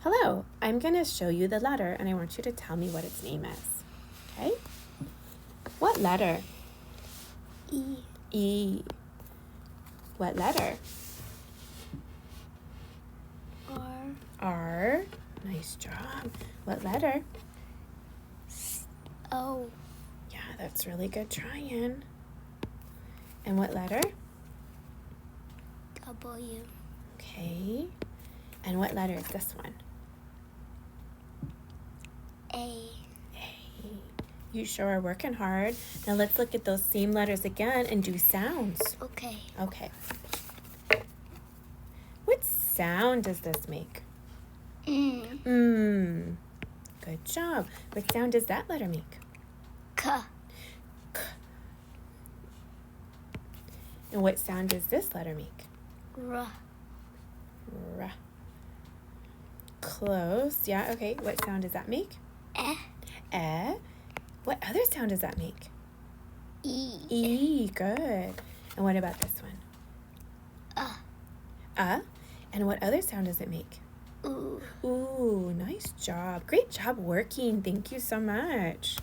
Hello, I'm going to show you the letter and I want you to tell me what its name is. Okay? What letter? E. E. What letter? R. R. Nice job. What letter? O. Yeah, that's really good trying. And what letter? W. Okay. And what letter is this one? A. A. You sure are working hard. Now let's look at those same letters again and do sounds. Okay. Okay. What sound does this make? Mm. Good job. What sound does that letter make? K. K. And what sound does this letter make? R. R. Close. Yeah, okay. What sound does that make? E. Eh. What other sound does that make? E. E. Good. And what about this one? And what other sound does it make? Ooh. Ooh, nice job. Great job working. Thank you so much.